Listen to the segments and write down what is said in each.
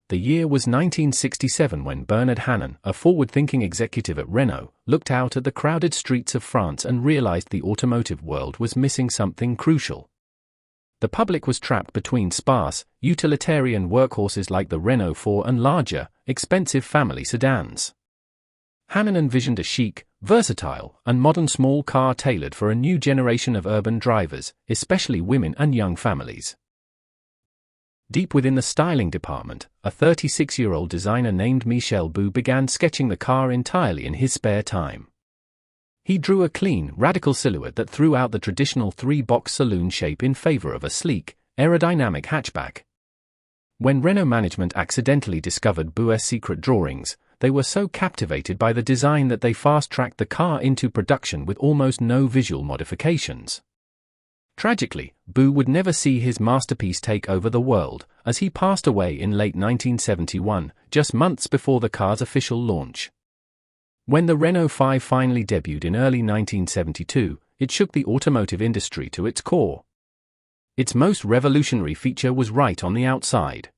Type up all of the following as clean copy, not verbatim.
The year was 1967 when Bernard Hannon, a forward-thinking executive at Renault, looked out at the crowded streets of France and realized the automotive world was missing something crucial. The public was trapped between sparse, utilitarian workhorses like the Renault 4 and larger, expensive family sedans. Hannon envisioned a chic, versatile, and modern small car tailored for a new generation of urban drivers, especially women and young families. Deep within the styling department, a 36-year-old designer named Michel Bou began sketching the car entirely in his spare time. He drew a clean, radical silhouette that threw out the traditional three-box saloon shape in favor of a sleek, aerodynamic hatchback. When Renault management accidentally discovered Bou's secret drawings, they were so captivated by the design that they fast-tracked the car into production with almost no visual modifications. Tragically, Bou would never see his masterpiece take over the world, as he passed away in late 1971, just months before the car's official launch. When the Renault 5 finally debuted in early 1972, it shook the automotive industry to its core. Its most revolutionary feature was right on the outside.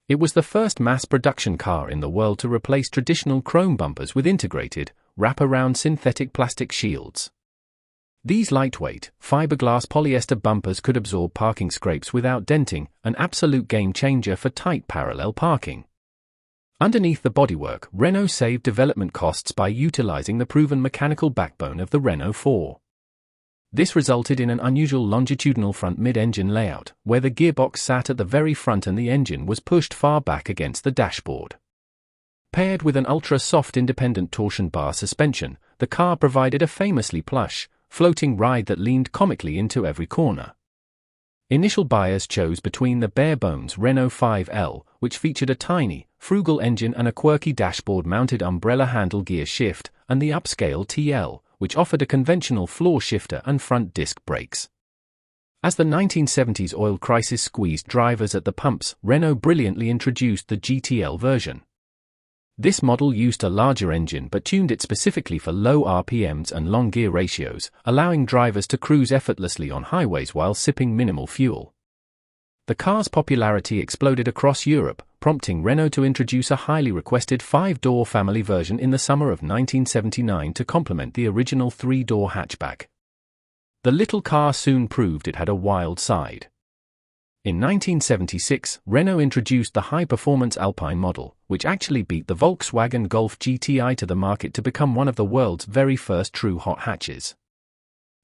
It was the first mass-production car in the world to replace traditional chrome bumpers with integrated, wrap-around synthetic plastic shields. These lightweight, fiberglass polyester bumpers could absorb parking scrapes without denting, an absolute game-changer for tight parallel parking. Underneath the bodywork, Renault saved development costs by utilizing the proven mechanical backbone of the Renault 4. This resulted in an unusual longitudinal front mid-engine layout, where the gearbox sat at the very front and the engine was pushed far back against the dashboard. Paired with an ultra-soft independent torsion bar suspension, the car provided a famously plush, floating ride that leaned comically into every corner. Initial buyers chose between the bare-bones Renault 5L, which featured a tiny, frugal engine and a quirky dashboard-mounted umbrella handle gear shift, and the upscale TL, which offered a conventional floor shifter and front disc brakes. As the 1970s oil crisis squeezed drivers at the pumps, Renault brilliantly introduced the GTL version. This model used a larger engine but tuned it specifically for low RPMs and long gear ratios, allowing drivers to cruise effortlessly on highways while sipping minimal fuel. The car's popularity exploded across Europe, prompting Renault to introduce a highly requested 5-door family version in the summer of 1979 to complement the original 3-door hatchback. The little car soon proved it had a wild side. In 1976, Renault introduced the high-performance Alpine model, which actually beat the Volkswagen Golf GTI to the market to become one of the world's very first true hot hatches.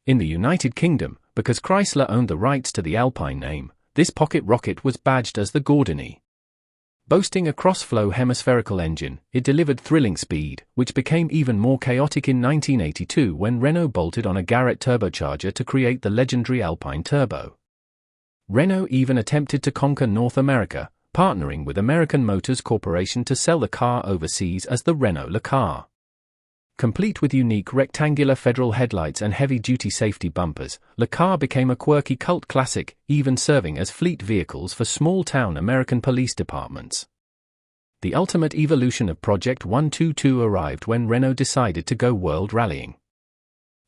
In the United Kingdom, because Chrysler owned the rights to the Alpine name, this pocket rocket was badged as the Gordini. Boasting a cross-flow hemispherical engine, it delivered thrilling speed, which became even more chaotic in 1982 when Renault bolted on a Garrett turbocharger to create the legendary Alpine Turbo. Renault even attempted to conquer North America, partnering with American Motors Corporation to sell the car overseas as the Renault Le Car. Complete with unique rectangular federal headlights and heavy-duty safety bumpers, Le Car became a quirky cult classic, even serving as fleet vehicles for small-town American police departments. The ultimate evolution of Project 122 arrived when Renault decided to go world rallying.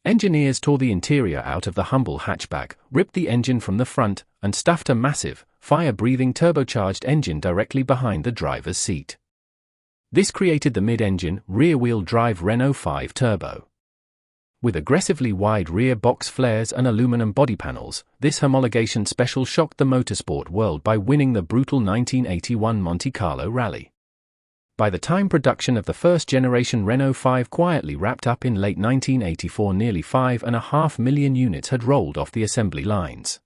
Engineers tore the interior out of the humble hatchback, ripped the engine from the front, and stuffed a massive, fire-breathing turbocharged engine directly behind the driver's seat. This created the mid-engine, rear-wheel drive Renault 5 Turbo. With aggressively wide rear box flares and aluminum body panels, this homologation special shocked the motorsport world by winning the brutal 1981 Monte Carlo Rally. By the time production of the first-generation Renault 5 quietly wrapped up in late 1984, nearly 5.5 million units had rolled off the assembly lines.